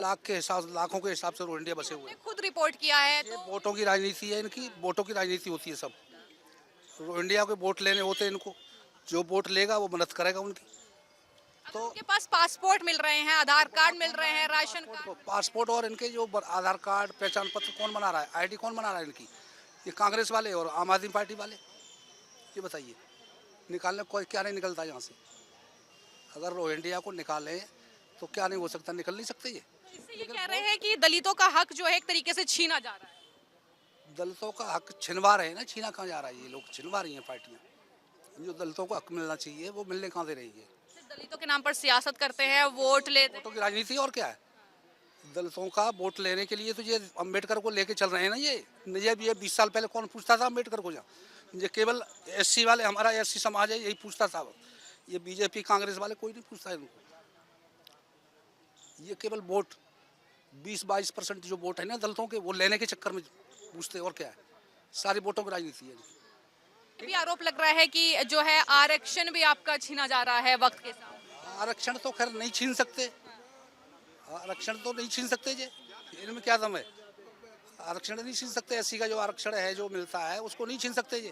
लाखों के हिसाब से इंडिया बसे हुए आपने हैं। खुद रिपोर्ट किया है ये तो वोटों की राजनीति है इनकी, वोटों की राजनीति होती है सब। इंडिया के वोट लेने होते हैं इनको, जो वोट लेगा वो मदद करेगा उनकी। अगर तो उनके पास पासपोर्ट मिल रहे हैं, आधार कार्ड मिल रहे हैं, राशन कार्ड, पासपोर्ट और इनके जो आधार कार्ड पहचान पत्र कौन बना रहा है, आईडी कौन बना रहा है इनकी? ये कांग्रेस वाले और आम आदमी पार्टी वाले। ये बताइए, निकालने कोई क्या नहीं निकलता यहाँ से। अगर वो इंडिया को निकाले तो क्या नहीं हो सकता, निकल नहीं सकते ये। इससे ये कह रहे हैं कि दलितों का हक जो है एक तरीके से छीना जा रहा है। दलितों का हक छिनवा रहे हैं ना, छीना कहाँ जा रहा है? ये लोग छिनवा रही हैं पार्टियां। जो दलितों को हक मिलना चाहिए वो मिलने कहाँ दे रही है? सिर्फ दलितों के नाम पर सियासत करते हैं, वोट लेते हैं। वोटों की राजनीति और क्या है? दलितों का वोट लेने के लिए तो ये अम्बेडकर को लेके चल रहे हैं ना। ये 20 साल पहले कौन पूछता था अम्बेडकर को? ये केवल एससी वाले, हमारा एससी समाज है, यही पूछता था। ये बीजेपी कांग्रेस वाले कोई नहीं पूछता है इनको। ये केवल वोट 20-22% जो वोट है ना दलितों के, वो लेने के चक्कर में पूछते हैं और क्या है। सारी वोटों की राजनीति है। ये भी आरोप लग रहा है कि जो है आरक्षण भी आपका छीना जा रहा है वक्त के साथ। आरक्षण तो खैर नहीं छीन सकते, आरक्षण तो नहीं छीन सकते जी, इनमें क्या दम है? आरक्षण नहीं छीन सकते, एससी का जो आरक्षण है जो मिलता है उसको नहीं छीन सकते जी।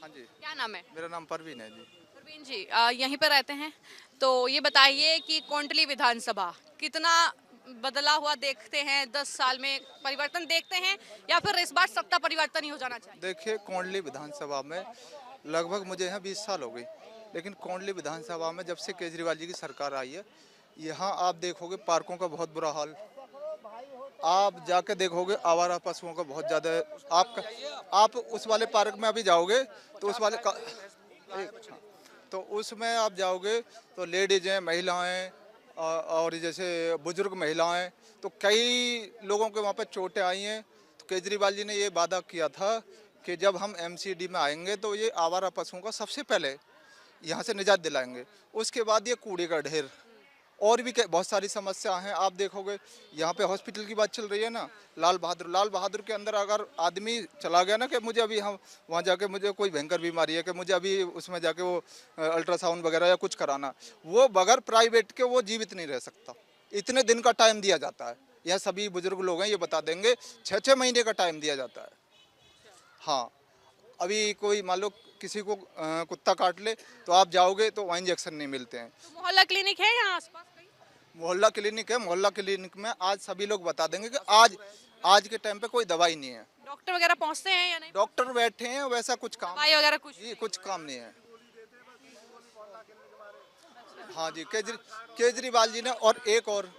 हाँ जी, क्या नाम है? मेरा नाम परवीन है जी। प्रवीण जी, यहीं पर रहते हैं, तो ये बताइए कि कोंडली विधानसभा कितना बदला हुआ देखते हैं? 10 साल में परिवर्तन देखते हैं या फिर इस बार सत्ता परिवर्तन ही हो जाना चाहिए? देखिए, कोंडली विधानसभा में लगभग मुझे यहाँ 20 साल हो गई, लेकिन कोंडली विधानसभा में जब से केजरीवाल जी की सरकार आई है, यहाँ आप देखोगे पार्कों का बहुत बुरा हाल। आप जाके देखोगे आवारा पशुओं का बहुत ज़्यादा है। आप उस वाले पार्क में अभी जाओगे तो तो उसमें आप जाओगे तो लेडीज हैं, महिलाएं और जैसे बुजुर्ग महिलाएं, तो कई लोगों के वहाँ पे चोटें आई हैं। तो केजरीवाल जी ने ये वादा किया था कि जब हम एमसीडी में आएंगे तो ये आवारा पशुओं का सबसे पहले यहाँ से निजात दिलाएंगे। उसके बाद ये कूड़े का ढेर और भी बहुत सारी समस्या हैं। आप देखोगे यहाँ पे हॉस्पिटल की बात चल रही है ना, लाल बहादुर के अंदर अगर आदमी चला गया ना कि मुझे अभी हम वहाँ जाके मुझे कोई भयंकर बीमारी है कि मुझे अभी उसमें जाके वो अल्ट्रासाउंड वगैरह या कुछ कराना, वो बगैर प्राइवेट के वो जीवित नहीं रह सकता। इतने दिन का टाइम दिया जाता है। यह सभी बुजुर्ग लोग हैं, ये बता देंगे, 6-6 महीने का टाइम दिया जाता है। हाँ, अभी कोई मान लो किसी को कुत्ता काट ले तो आप जाओगे तो वहाँ इंजेक्शन नहीं मिलते हैं। तो मोहल्ला क्लिनिक है यहाँ आसपास कहीं? मोहल्ला क्लिनिक है, मोहल्ला क्लिनिक में आज सभी लोग बता देंगे कि आज के टाइम पे कोई दवाई नहीं है। डॉक्टर वगैरह पहुँचते हैं या नहीं? डॉक्टर बैठे हैं, वैसा कुछ काम दवाई वगैरह कुछ? जी कुछ काम नहीं है। हाँ जी, केजरीवाल जी ने और एक और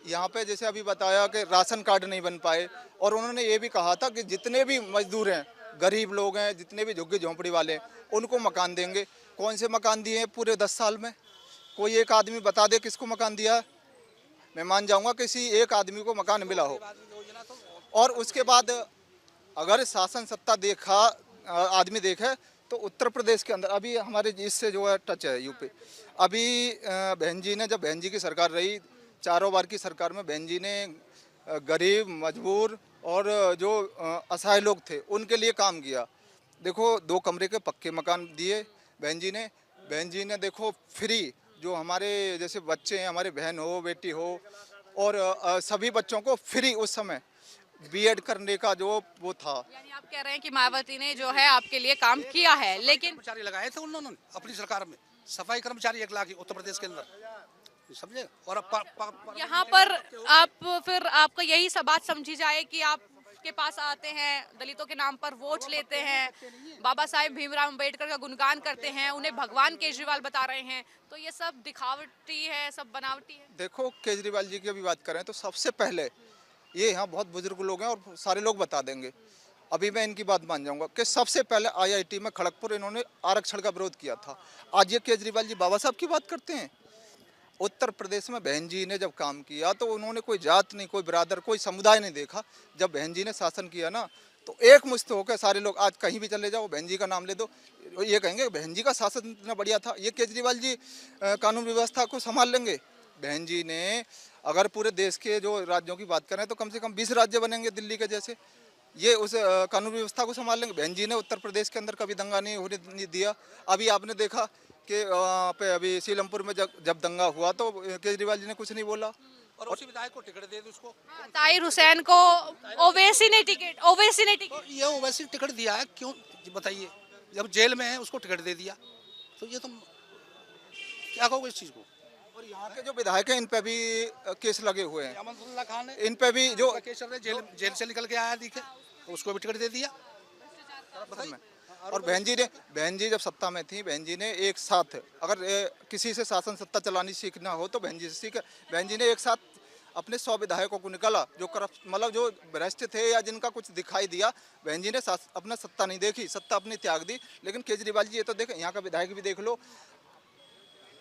यहाँ पे जैसे अभी बताया कि राशन कार्ड नहीं बन पाए, और उन्होंने ये भी कहा था कि जितने भी मजदूर हैं, गरीब लोग हैं, जितने भी झुग्गी झोंपड़ी वाले हैं, उनको मकान देंगे। कौन से मकान दिए हैं पूरे 10 साल में? कोई एक आदमी बता दे किसको मकान दिया है? मैं मान जाऊंगा किसी एक आदमी को मकान मिला हो। और उसके बाद अगर शासन सत्ता देखा आदमी देखे तो उत्तर प्रदेश के अंदर अभी हमारे इससे जो है टच है यूपी। अभी बहन जी ने, जब बहन जी की सरकार रही, चारों बार की सरकार में बहन जी ने गरीब, मजबूर और जो असहाय लोग थे उनके लिए काम किया। देखो 2 कमरे के पक्के मकान दिए बहन जी ने। बहन जी ने देखो फ्री, जो हमारे जैसे बच्चे हैं, हमारे बहन हो, बेटी हो, और सभी बच्चों को फ्री उस समय बीएड करने का जो वो था। यानी आप कह रहे हैं कि मायावती ने जो है आपके लिए काम किया है, लेकिन कर्मचारी लगाए थे उन्होंने अपनी सरकार में, सफाई कर्मचारी 1 लाख उत्तर प्रदेश के अंदर, समझे? और अब यहाँ पर आप फिर आपका यही सब बात समझी जाए कि आप के पास आते हैं, दलितों के नाम पर वोट लेते हैं, बाबा साहेब भीमराव अंबेडकर का गुणगान करते हैं, उन्हें भगवान केजरीवाल बता रहे हैं, तो ये सब दिखावटी है, सब बनावटी है। देखो केजरीवाल जी की अभी बात करें तो सबसे पहले ये यहाँ बहुत बुजुर्ग लोग हैं और सारे लोग बता देंगे। अभी मैं इनकी बात मान जाऊंगा कि सबसे पहले आईआईटी में खड़गपुर इन्होंने आरक्षण का विरोध किया था। आज ये केजरीवाल जी बाबा साहब की बात करते हैं। उत्तर प्रदेश में बहन जी ने जब काम किया तो उन्होंने कोई जात नहीं, कोई बिरादर, कोई समुदाय नहीं देखा। जब बहन जी ने शासन किया ना तो एक मुश्त होकर सारे लोग, आज कहीं भी चले जाओ बहन जी का नाम ले दो, ये कहेंगे बहन जी का शासन इतना बढ़िया था। ये केजरीवाल जी कानून व्यवस्था को संभाल लेंगे। बहन जी ने अगर पूरे देश के जो राज्यों की बात करें तो कम से कम 20 राज्य बनेंगे दिल्ली के जैसे। ये उस कानून व्यवस्था को संभाल लेंगे। बहन जी ने उत्तर प्रदेश के अंदर कभी दंगा नहीं होने नहीं दिया। अभी आपने देखा कि वहाँ पे अभी सीलमपुर में जब दंगा हुआ तो केजरीवाल जी ने कुछ नहीं बोला। और उसी विधायक को टिकट दे दी उसको। ताहिर हुसैन को ओवैसी ने टिकट तो ये वैसे टिकट दिया है क्यों, बताइए। जब जेल में है उसको टिकट दे दिया, तो ये तुम क्या कहोगे इस चीज को। और यहाँ के जो विधायक हैं इन पे भी केस लगे हुए हैं। अमनतुल्ला खान है, इन पे भी जो केस चल रहे, जेल से निकल के आया दिखे, तो उसको भी टिकट दे दिया। बताइए। और बहन जी जब सत्ता में थी, बहन जी ने एक साथ, अगर किसी से शासन सत्ता चलानी सीखना हो तो बहन जी से सीखे। बहन जी ने एक साथ अपने 100 विधायकों को निकाला, जो करप्ट मतलब जो भ्रष्ट थे या जिनका कुछ दिखाई दिया। बहन जी ने अपना सत्ता नहीं देखी, सत्ता अपनी त्याग दी। लेकिन केजरीवाल जी ये तो देखें, यहाँ का विधायक भी देख लो।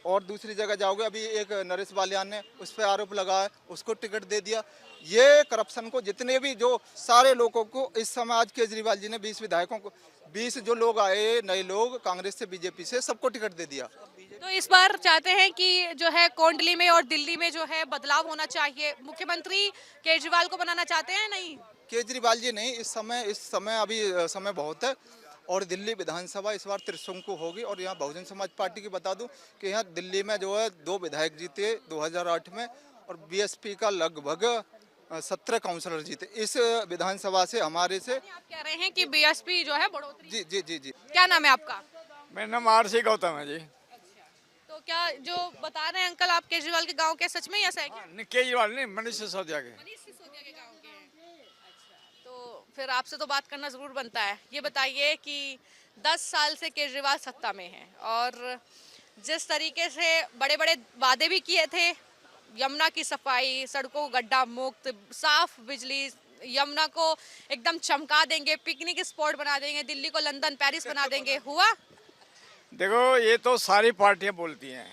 और दूसरी जगह जाओगे, अभी एक नरेश बालियान ने उस पर आरोप लगाया, उसको टिकट दे दिया। ये करप्शन को जितने भी जो सारे लोगों को इस समय आज केजरीवाल जी ने 20 विधायकों को 20 जो लोग आए नए लोग कांग्रेस से बीजेपी से सबको टिकट दे दिया। तो इस बार चाहते हैं कि जो है कोंडली में और दिल्ली में जो है बदलाव होना चाहिए, मुख्यमंत्री केजरीवाल को बनाना चाहते हैं नहीं? केजरीवाल जी नहीं, इस समय अभी समय बहुत है। और दिल्ली विधानसभा इस बार त्रिशंकु होगी। और यहाँ बहुजन समाज पार्टी की बता दूं कि यहाँ दिल्ली में जो है 2 विधायक जीते 2008 में, और बीएसपी का लगभग 17 काउंसलर जीते इस विधानसभा से हमारे से। आप कह रहे हैं कि बीएसपी जो है बढ़ोतरी। जी जी जी जी। क्या नाम है आपका? मेरा नाम आरसी गौतम है जी। तो क्या जो बता रहे हैं अंकल आप केजरीवाल के गांव के, सच में ही ऐसा है क्या? नहीं, केजरीवाल नहीं, मनीष सिसोदिया के। मनीष सिसोदिया के गांव के हैं। अच्छा, तो फिर आपसे तो बात करना जरूर बनता है। ये बताइए कि 10 साल से केजरीवाल सत्ता में है और जिस तरीके से बड़े बड़े वादे भी किए थे, यमुना की सफाई, सड़कों को गड्ढा मुक्त, साफ बिजली, यमुना को एकदम चमका देंगे, पिकनिक स्पॉट बना देंगे, दिल्ली को लंदन पेरिस बना देंगे, हुआ? देखो, ये तो सारी पार्टियां बोलती हैं।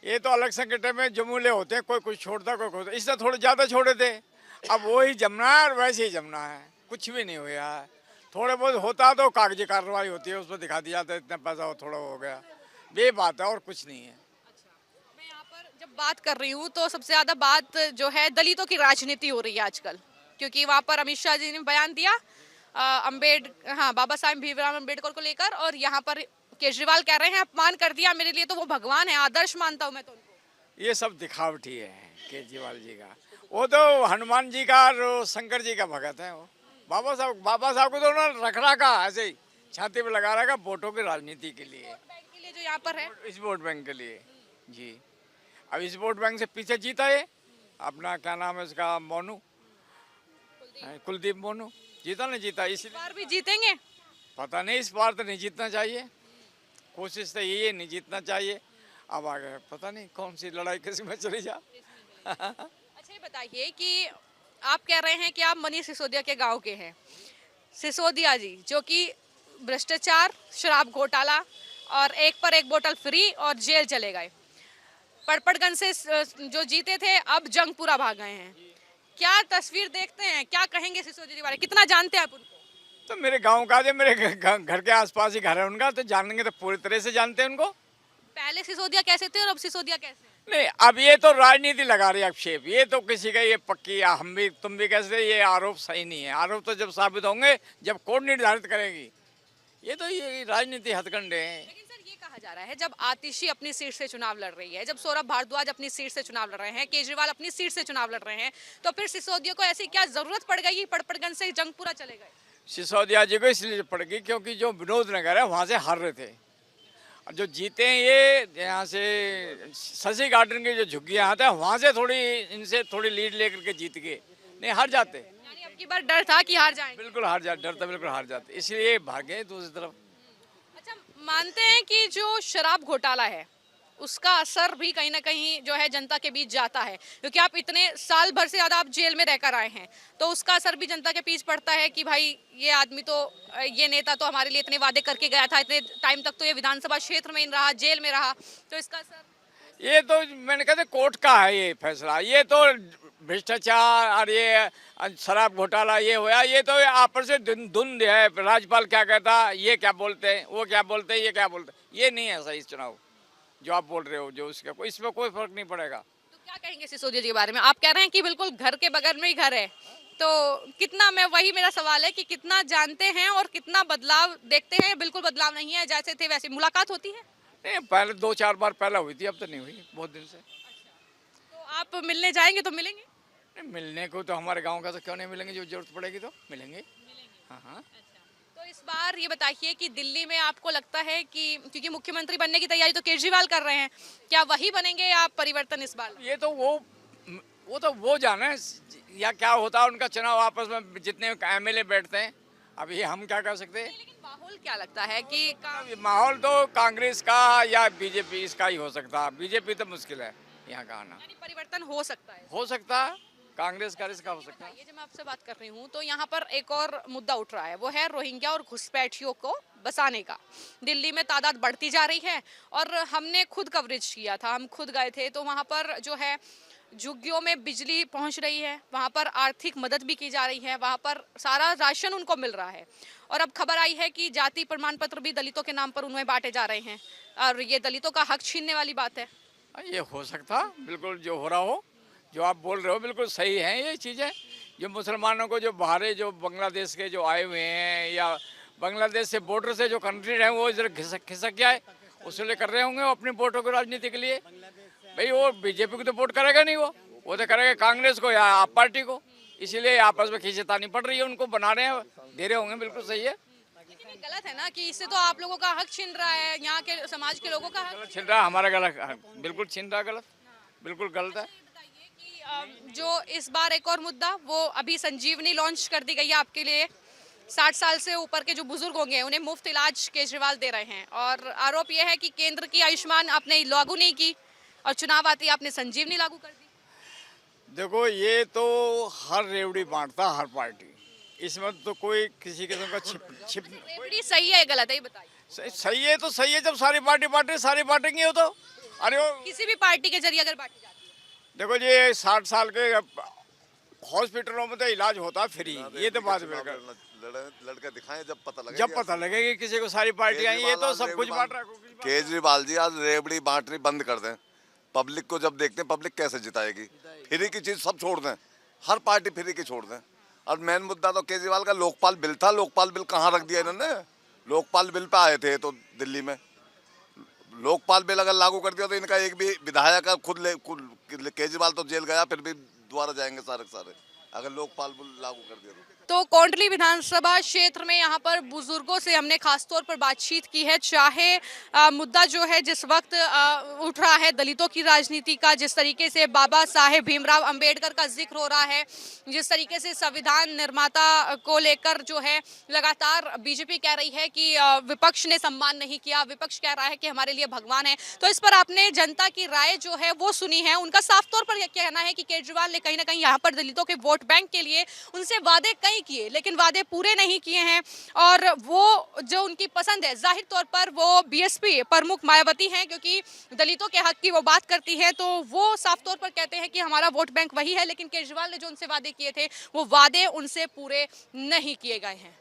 ये तो अलग संगठन में जमूले होते हैं, कोई कुछ छोड़ता कोई कुछ। इससे थोड़े ज़्यादा छोड़े थे, अब वही जमना है और वैसे ही जमना है, कुछ भी नहीं हुआ है। थोड़े बहुत होता तो कागजी कार्रवाई होती है, उस पर दिखा दिया जाता है इतना पैसा हो, थोड़ा हो गया, ये बात है और कुछ नहीं है। मैं यहाँ पर जब बात कर रही हूँ तो सबसे ज्यादा बात जो है दलितों की राजनीति हो रही है आजकल, क्योंकि वहाँ पर अमित शाह जी ने बयान दिया बाबा साहेब भीमराव अम्बेडकर को लेकर, और यहाँ पर केजरीवाल कह रहे हैं अपमान कर दिया, मेरे लिए तो वो भगवान है, आदर्श मानता हूँ मैं तो उनको। ये सब दिखावटी है केजरीवाल जी का। वो तो हनुमान जी का और शंकर जी का भगत है। वो बाबा साहब को तो उन्होंने रख रखा ऐसे ही, छाती पे लगा रखा वोटों की राजनीति के लिए, बैंक के लिए जो यहाँ पर है, इस वोट बैंक के लिए जी। अब इस वोट बैंक से पीछे जीता है अपना, क्या नाम है इसका, मोनू, कुलदीप मोनू जीता नहीं जीता, इसलिए बार भी जीतेंगे। पता नहीं, इस बार तो नहीं जीतना चाहिए, कोशिश तो यही है नहीं जीतना चाहिए। अब आगे पता नहीं कौन सी लड़ाई किसी में चली जा। अच्छा, ये बताइए कि आप कह रहे हैं कि आप मनीष सिसोदिया के गांव के हैं। सिसोदिया जी जो कि भ्रष्टाचार, शराब घोटाला और एक पर एक बोतल फ्री और जेल चले गए, पड़पड़गंज से जो जीते थे अब जंगपुरा भाग गए हैं। क्या तस्वीर देखते हैं, क्या कहेंगे सिसोदिया जी बारे, कितना जानते हैं आप उनको? तो मेरे गांव का, जो मेरे घर के आसपास ही घर है उनका, तो जानेंगे तो पूरी तरह से जानते हैं उनको। पहले सिसोदिया कैसे थे और अब सिसोदिया कैसे हैं? नहीं, अब ये तो राजनीति लगा रही है आक्षेप, ये तो किसी का ये पक्की, या हम भी तुम भी कैसे, ये आरोप सही नहीं है। आरोप तो जब साबित होंगे, जब कोर्ट निर्धारित करेगी। ये राजनीति हथकंडे हैं। लेकिन सर ये कहा जा रहा है जब आतिशी अपनी सीट से चुनाव लड़ रही है, जब सौरभ भारद्वाज अपनी सीट से चुनाव लड़ रहे हैं, केजरीवाल अपनी सीट से चुनाव लड़ रहे हैं, तो फिर सिसोदिया को ऐसी क्या जरूरत पड़ गई पड़पड़गंज से जंगपुरा चले गए? सिसोदिया जी को इसलिए पड़ गई क्योंकि जो विनोद नगर है वहाँ से हार रहे थे, और जो जीते हैं ये यहाँ से शशि गार्डन के जो झुग्गियाँ आते हैं वहाँ से थोड़ी, इनसे थोड़ी लीड लेकर के जीत गए, नहीं हार जाते। यानी अब की बार डर था कि हार जाएंगे। बिल्कुल हार जाते, डर था, बिल्कुल हार जाते, इसलिए भागे दूसरी तरफ। अच्छा, मानते हैं कि जो शराब घोटाला है उसका असर भी कहीं ना कहीं जो है जनता के बीच जाता है, क्योंकि आप इतने साल भर से ज़्यादा आप जेल में रहकर आए हैं, तो उसका असर भी जनता के बीच पड़ता है कि भाई ये आदमी तो, ये नेता तो हमारे लिए इतने वादे करके गया था, इतने टाइम तक तो ये विधानसभा क्षेत्र में रहा, जेल में रहा, तो इसका असर। ये तो मैंने कहा कोर्ट का है ये फैसला, ये तो भ्रष्टाचार और ये शराब घोटाला ये हुआ, ये तो आपस से धुंध है। राज्यपाल क्या कहता, ये क्या बोलते हैं, वो क्या बोलते हैं, ये क्या बोलते हैं, ये नहीं है सही चुनाव जो आप बोल रहे हो, जो उसका कोई, इसमें कोई फर्क नहीं पड़ेगा। तो क्या कहेंगे सिसोदिया जी के बारे में? आप कह रहे हैं कि बिल्कुल घर के बगल में ही घर है, तो कितना, मैं वही मेरा सवाल है कि कितना जानते हैं और कितना बदलाव देखते हैं? बिल्कुल बदलाव नहीं है, जैसे थे वैसे। मुलाकात होती है? नहीं, पहले 2-4 बार पहले हुई थी, अब तो नहीं हुई बहुत दिन से। तो आप मिलने जाएंगे तो मिलेंगे? नहीं, मिलने को तो हमारे गांव का तो क्यों नहीं मिलेंगे, जो जरूरत पड़ेगी तो मिलेंगे। हाँ हाँ। तो इस बार ये बताइए कि दिल्ली में आपको लगता है कि क्योंकि मुख्यमंत्री बनने की तैयारी तो केजरीवाल कर रहे हैं, क्या वही बनेंगे या परिवर्तन इस बार? ये तो वो जाने या क्या होता है उनका चुनाव, आपस में जितने एमएलए बैठते हैं, अभी हम क्या कर सकते हैं। लेकिन माहौल क्या लगता है कि माहौल तो कांग्रेस का या बीजेपी इसका ही हो सकता है, बीजेपी तो मुश्किल है यहाँ का आना। यानी परिवर्तन हो सकता है? हो सकता है, कांग्रेस का इसका हो सकता है। ये जब मैं आपसे बात कर रही हूँ तो यहाँ पर एक और मुद्दा उठ रहा है, वो है रोहिंग्या और घुसपैठियों को बसाने का। दिल्ली में तादाद बढ़ती जा रही है और हमने खुद कवरेज किया था, हम खुद गए थे, तो वहाँ पर जो है झुग्गियों में बिजली पहुंच रही है, वहाँ पर आर्थिक मदद भी की जा रही है, वहाँ पर सारा राशन उनको मिल रहा है। और अब खबर आई है कि जाति प्रमाण पत्र भी दलितों के नाम पर उन्हें बांटे जा रहे हैं और ये दलितों का हक छीनने वाली बात है। ये हो सकता, बिल्कुल जो हो रहा हो, जो आप बोल रहे हो बिल्कुल सही है ये चीज़ें। जो मुसलमानों को जो बाहर जो बांग्लादेश के जो आए हुए हैं या बांग्लादेश से बॉर्डर से जो कंट्री हैं वो इधर खिसक गया है, उसके कर रहे होंगे वो अपनी वोटों को राजनीति के लिए। भाई वो बीजेपी को तो वोट करेगा नहीं, वो तो करेगा कांग्रेस को या आप पार्टी को, इसीलिए आपस में खींचतानी पड़ रही है, उनको बना रहे हैं, दे रहे होंगे, बिल्कुल सही है। गलत है ना कि इससे तो आप लोगों का हक छीन रहा है, यहाँ के समाज के लोगों का हक छीन रहा, हमारा गलत, बिल्कुल छीन रहा, गलत, बिल्कुल गलत है। जो इस बार एक और मुद्दा, वो अभी संजीवनी लॉन्च कर दी गई है आपके लिए। 60 साल से ऊपर के जो बुजुर्ग होंगे उन्हें मुफ्त इलाज केजरीवाल दे रहे हैं और आरोप यह है कि केंद्र की आयुष्मान आपने लागू नहीं की और चुनाव आते ही आपने संजीवनी लागू कर दी। देखो ये तो हर रेवड़ी बांटता हर पार्टी, इसमें तो कोई किसी किस्म का छिप रेवड़ी सही है गलत है ये बताइए? सही है तो सही है, जब सारी पार्टी बांटे, सारी बांटेंगे हो तो। अरे वो किसी भी पार्टी के जरिए अगर बांटी जाती है। देखो ये 60 साल के हॉस्पिटलों में तो इलाज होता है फ्री, ये तो बात बिल्कुल लड़के दिखाएं जब पता लगे, जब पता लगेगी किसी को सारी पार्टियां, ये तो सब कुछ बांट रहा है। केजरीवाल जी आज रेवड़ी बांटनी बंद कर दें, पब्लिक को जब देखते हैं पब्लिक कैसे जिताएगी। फ्री की चीज सब छोड़ दें, हर पार्टी फ्री की छोड़ दें। और मेन मुद्दा तो केजरीवाल का लोकपाल बिल था, लोकपाल बिल कहाँ रख दिया इन्होंने। लोकपाल बिल पे आए थे तो दिल्ली में, लोकपाल बिल अगर लागू कर दिया तो इनका एक भी विधायक केजरीवाल तो जेल गया, फिर भी दोबारा जाएंगे सारे सारे, अगर लोकपाल बिल लागू कर दिया तो कोंडली विधानसभा क्षेत्र में यहाँ पर बुजुर्गों से हमने खासतौर पर बातचीत की है। चाहे मुद्दा जो है जिस वक्त उठ रहा है दलितों की राजनीति का, जिस तरीके से बाबा साहेब भीमराव अंबेडकर का जिक्र हो रहा है, जिस तरीके से संविधान निर्माता को लेकर जो है लगातार बीजेपी कह रही है कि विपक्ष ने सम्मान नहीं किया, विपक्ष कह रहा है कि हमारे लिए भगवान है। तो इस पर आपने जनता की राय जो है वो सुनी है। उनका साफ तौर पर यह कहना है कि केजरीवाल ने कहीं ना कहीं यहाँ पर दलितों के वोट बैंक के लिए उनसे वादे कई किए लेकिन वादे पूरे नहीं किए हैं और वो जो उनकी पसंद है जाहिर तौर पर वो बीएसपी प्रमुख मायावती हैं, क्योंकि दलितों के हक की वो बात करती है। तो वो साफ तौर पर कहते हैं कि हमारा वोट बैंक वही है, लेकिन केजरीवाल ने जो उनसे वादे किए थे वो वादे उनसे पूरे नहीं किए गए हैं।